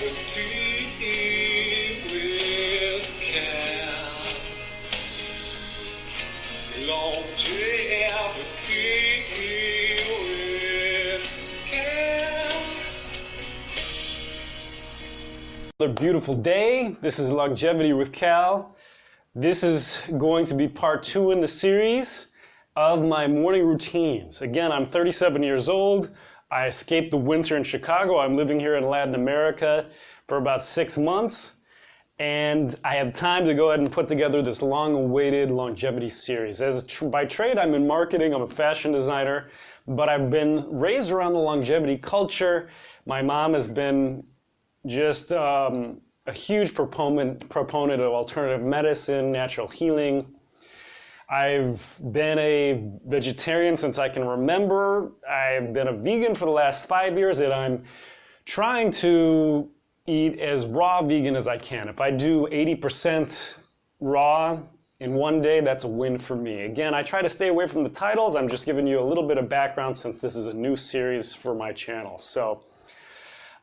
Longevity with Cal. Longevity with Cal. Another beautiful day. This is Longevity with Cal. This is going to be part 2 in the series of my morning routines. Again, I'm 37 years old. I escaped the winter in Chicago. I'm living here in Latin America for about 6 months, and I have time to go ahead and put together this long-awaited longevity series. By trade, I'm in marketing. I'm a fashion designer, but I've been raised around the longevity culture. My mom has been just a huge proponent of alternative medicine, natural healing. I've been a vegetarian since I can remember. I've been a vegan for the last 5 years, and I'm trying to eat as raw vegan as I can. If I do 80% raw in one day, that's a win for me. Again, I try to stay away from the titles. I'm just giving you a little bit of background since this is a new series for my channel. So,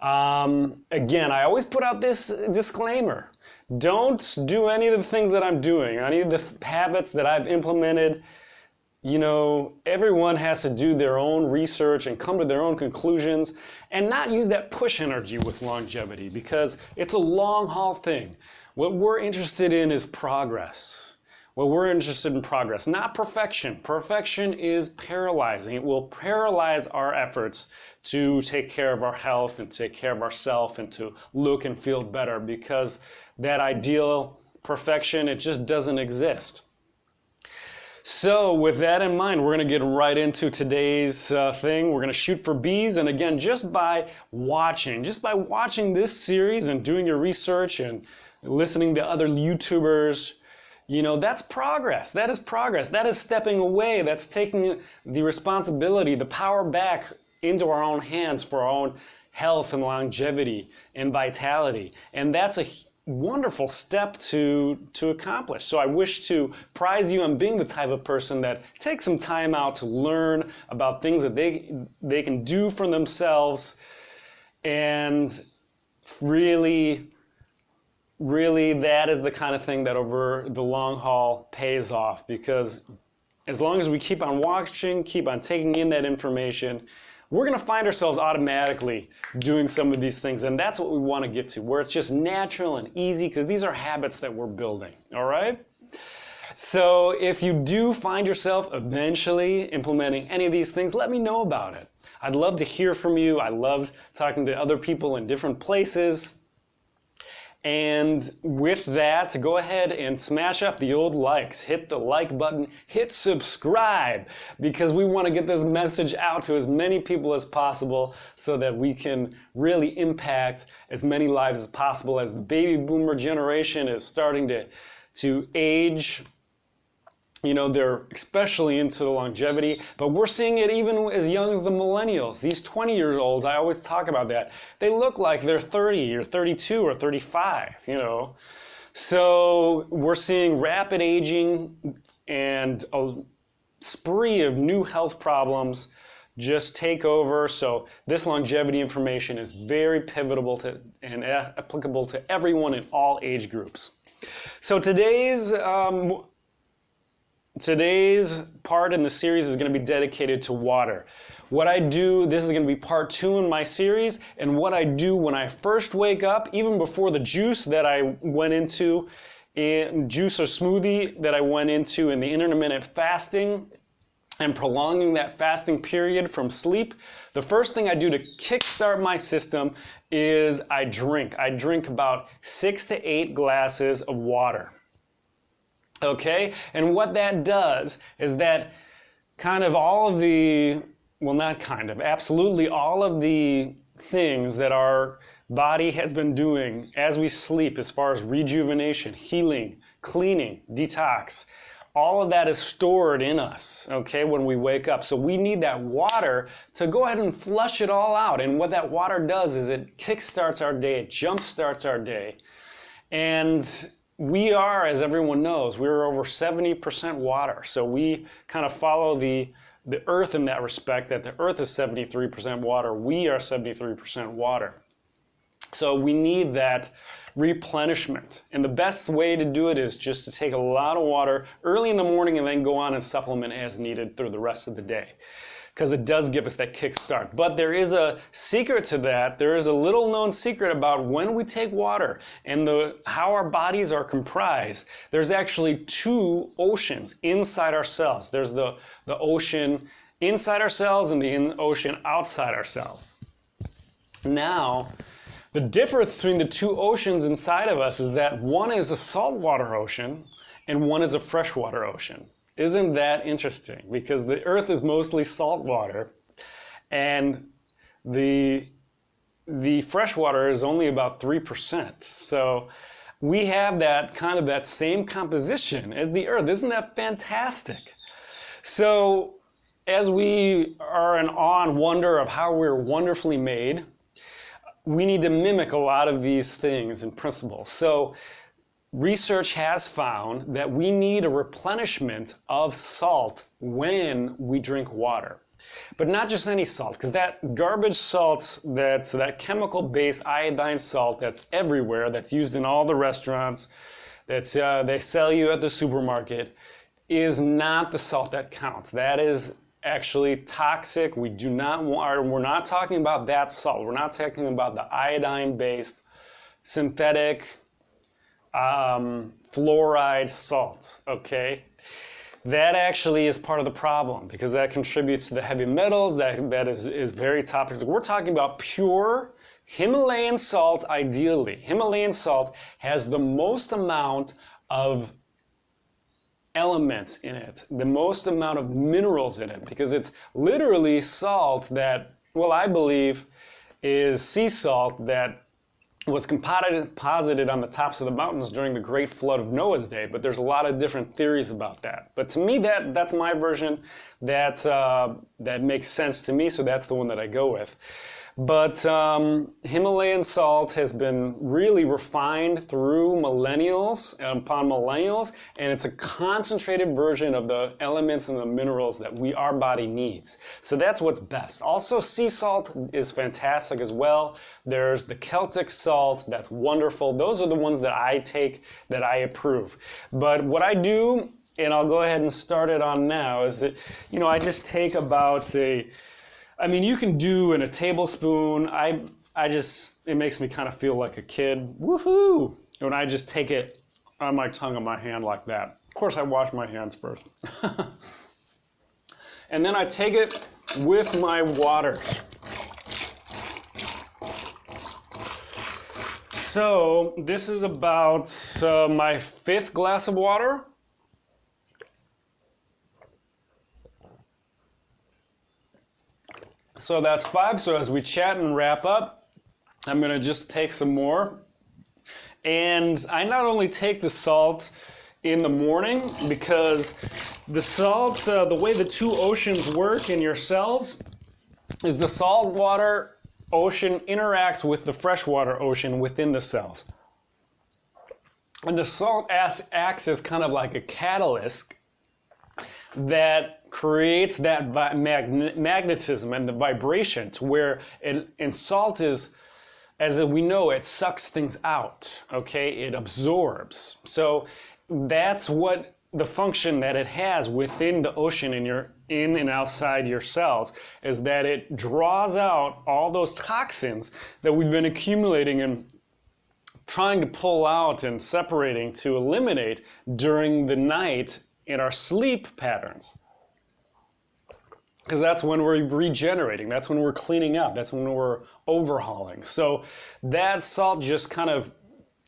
again, I always put out this disclaimer. Don't do any of the things that I'm doing, any of the habits that I've implemented. You know, everyone has to do their own research and come to their own conclusions and not use that push energy with longevity because it's a long haul thing. What we're interested in is progress. We're interested in progress, not perfection. Perfection is paralyzing. It will paralyze our efforts to take care of our health and take care of ourselves and to look and feel better because that ideal perfection, it just doesn't exist. So with that in mind, we're going to get right into today's thing. We're going to shoot for bees. And again, just by watching this series and doing your research and listening to other YouTubers, you know, that's progress. That is progress. That is stepping away. That's taking the responsibility, the power back into our own hands for our own health and longevity and vitality. And that's a wonderful step to accomplish. So I wish to prize you on being the type of person that takes some time out to learn about things that they can do for themselves and really that is the kind of thing that over the long haul pays off, because as long as we keep on watching, keep on taking in that information, we're going to find ourselves automatically doing some of these things, and that's what we want to get to, where it's just natural and easy, because these are habits that we're building, all right? So if you do find yourself eventually implementing any of these things, let me know about it. I'd love to hear from you. I love talking to other people in different places. And with that, go ahead and smash up the old likes. Hit the like button, hit subscribe, because we want to get this message out to as many people as possible so that we can really impact as many lives as possible as the baby boomer generation is starting to age. You know, they're especially into the longevity, but we're seeing it even as young as the millennials. These 20-year-olds, I always talk about that. They look like they're 30 or 32 or 35, you know. So we're seeing rapid aging and a spree of new health problems just take over. So this longevity information is very pivotal and applicable to everyone in all age groups. So today's part in the series is going to be dedicated to water. What I do, this is going to be part 2 in my series, and what I do when I first wake up, even before the juice that I went into, juice or smoothie that I went into in the intermittent fasting and prolonging that fasting period from sleep, the first thing I do to kickstart my system is I drink. I drink about 6 to 8 glasses of water. Okay, and what that does is that absolutely all of the things that our body has been doing as we sleep, as far as rejuvenation, healing, cleaning, detox, all of that is stored in us, okay, when we wake up. So we need that water to go ahead and flush it all out. And what that water does is it kickstarts our day, it jumpstarts our day. And we are, as everyone knows, we're over 70% water. So we kind of follow the earth in that respect, that the earth is 73% water. We are 73% water. So we need that replenishment. And the best way to do it is just to take a lot of water early in the morning and then go on and supplement as needed through the rest of the day, because it does give us that kickstart. But there is a secret to that. There is a little known secret about when we take water and how our bodies are comprised. There's actually two oceans inside our cells. There's the ocean inside our cells and the ocean outside our cells. Now, the difference between the two oceans inside of us is that one is a saltwater ocean and one is a freshwater ocean. Isn't that interesting? Because the Earth is mostly salt water, and the freshwater is only about 3%. So we have that same composition as the Earth. Isn't that fantastic? So as we are in awe and wonder of how we're wonderfully made, we need to mimic a lot of these things and principles. So research has found that we need a replenishment of salt when we drink water. But not just any salt, because that garbage salt, that's that chemical-based iodine salt that's everywhere, that's used in all the restaurants, that they sell you at the supermarket, is not the salt that counts. That is actually toxic. We're not talking about that salt. We're not talking about the iodine-based synthetic fluoride salt, okay? That actually is part of the problem, because that contributes to the heavy metals. That is very toxic. We're talking about pure Himalayan salt, ideally. Himalayan salt has the most amount of elements in it, the most amount of minerals in it, because it's literally salt that, well, I believe is sea salt that was deposited on the tops of the mountains during the great flood of Noah's day. But there's a lot of different theories about that. But to me, that's my version. That makes sense to me, so that's the one that I go with. But Himalayan salt has been really refined through millennials upon millennials, and it's a concentrated version of the elements and the minerals that our body needs. So that's what's best. Also, sea salt is fantastic as well. There's the Celtic salt, that's wonderful. Those are the ones that I take, that I approve. But what I do, and I'll go ahead and start it on now, is that, I just take about you can do in a tablespoon. It makes me kind of feel like a kid. Woohoo! When I just take it on my tongue, on my hand like that. Of course, I wash my hands first. And then I take it with my water. So this is about my 5th glass of water. So that's 5. So as we chat and wrap up, I'm going to just take some more. And I not only take the salt in the morning, because the salt, the way the two oceans work in your cells, is the saltwater ocean interacts with the freshwater ocean within the cells. And the salt acts as kind of like a catalyst that creates that magnetism and the vibration, to where and salt is, as we know, it sucks things out, okay? It absorbs. So that's what the function that it has within the ocean in and outside your cells, is that it draws out all those toxins that we've been accumulating and trying to pull out and separating to eliminate during the night in our sleep patterns. Because that's when we're regenerating, that's when we're cleaning up, that's when we're overhauling. So that salt just kind of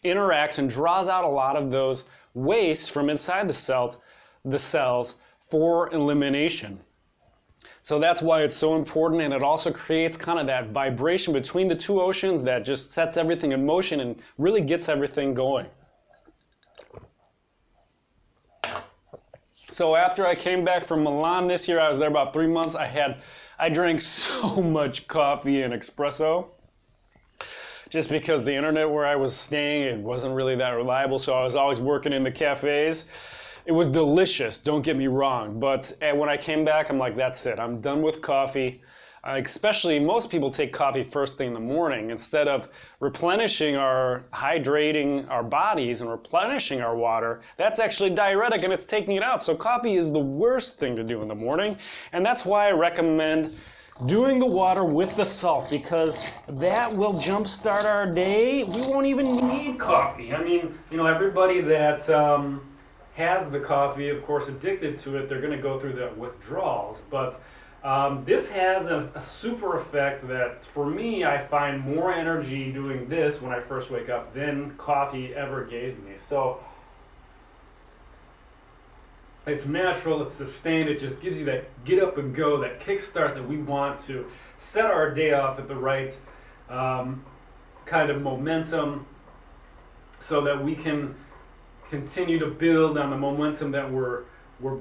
interacts and draws out a lot of those wastes from inside the cells for elimination. So that's why it's so important, and it also creates kind of that vibration between the two oceans that just sets everything in motion and really gets everything going. So after I came back from Milan this year, I was there about 3 months, I drank so much coffee and espresso, just because the internet where I was staying, it wasn't really that reliable, so I was always working in the cafes. It was delicious, don't get me wrong, but when I came back, I'm like, that's it. I'm done with coffee. Especially, most people take coffee first thing in the morning instead of hydrating our bodies and replenishing our water. That's actually diuretic and it's taking it out. So coffee is the worst thing to do in the morning, and that's why I recommend doing the water with the salt, because that will jumpstart our day. We won't even need coffee. I mean, everybody that has the coffee, of course, addicted to it, they're going to go through the withdrawals. But this has a super effect that, for me, I find more energy doing this when I first wake up than coffee ever gave me. So it's natural, it's sustained, it just gives you that get up and go, that kickstart that we want to set our day off at the right kind of momentum, so that we can continue to build on the momentum that we're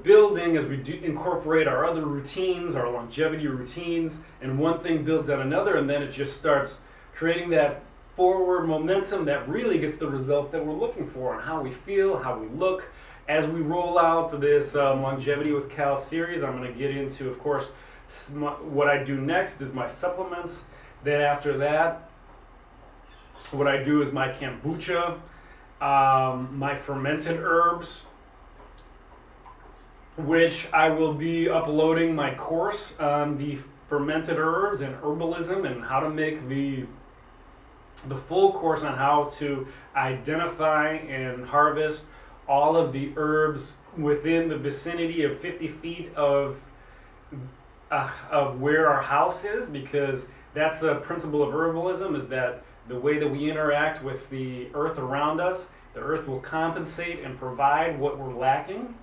building as we do incorporate our other routines, our longevity routines, and one thing builds on another, and then it just starts creating that forward momentum that really gets the result that we're looking for, and how we feel, how we look. As we roll out this Longevity with Cal series, I'm going to get into, of course, what I do next is my supplements. Then after that, what I do is my kombucha, my fermented herbs, which I will be uploading my course on the fermented herbs and herbalism, and how to make the full course on how to identify and harvest all of the herbs within the vicinity of 50 feet of where our house is, because that's the principle of herbalism, is that the way that we interact with the earth around us, the earth will compensate and provide what we're lacking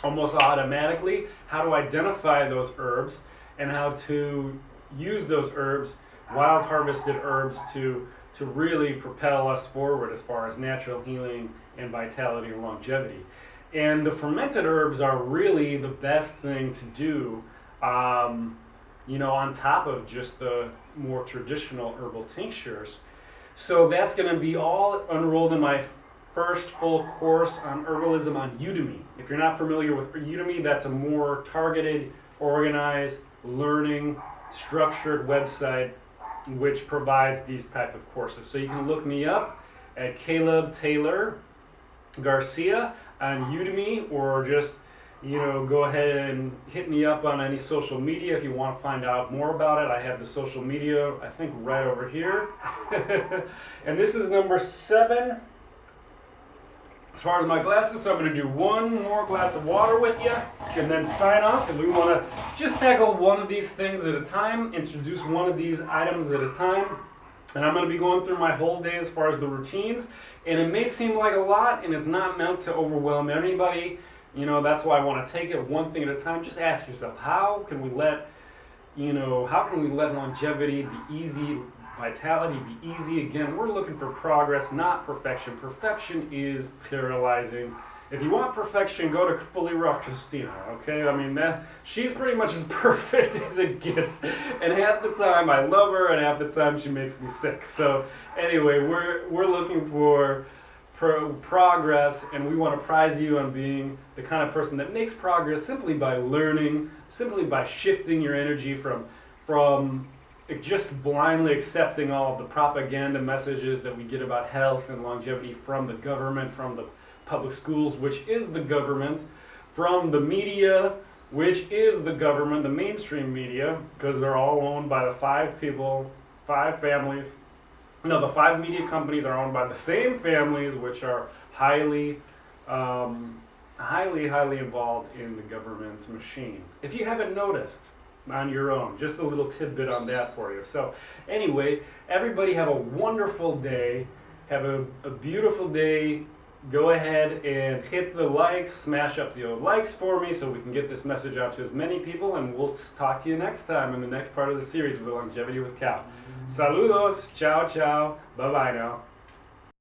almost automatically. How to identify those herbs and how to use those herbs, wild harvested herbs, to really propel us forward as far as natural healing and vitality and longevity. And the fermented herbs are really the best thing to do, on top of just the more traditional herbal tinctures. So that's going to be all enrolled in my first full course on herbalism on Udemy. If you're not familiar with Udemy, that's a more targeted, organized, learning, structured website which provides these type of courses. So you can look me up at Caleb Taylor Garcia on Udemy, or just go ahead and hit me up on any social media if you want to find out more about it. I have the social media, I think, right over here. And this is number 7 as far as my glasses, so I'm going to do one more glass of water with you and then sign off. And we want to just tackle one of these things at a time, introduce one of these items at a time. And I'm going to be going through my whole day as far as the routines. And it may seem like a lot, and it's not meant to overwhelm anybody. That's why I want to take it one thing at a time. Just ask yourself, how can we let longevity be easy, vitality be easy? Again, we're looking for progress, not perfection. Perfection is paralyzing. If you want perfection, go to Fully Raw Christina, okay? I mean, she's pretty much as perfect as it gets. And half the time I love her, and half the time she makes me sick. So anyway, we're looking for progress, and we want to prize you on being the kind of person that makes progress simply by learning, simply by shifting your energy from just blindly accepting all of the propaganda messages that we get about health and longevity from the government, from the public schools, which is the government, from the media, which is the government, the mainstream media, because they're all owned by the 5 families. No, the 5 media companies are owned by the same families, which are highly involved in the government machine. If you haven't noticed on your own, just a little tidbit on that for you. So anyway, everybody have a wonderful day. Have a beautiful day. Go ahead and hit the likes, smash up the old likes for me so we can get this message out to as many people, and we'll talk to you next time in the next part of the series with Longevity with Cal. Saludos, ciao, ciao, bye-bye now.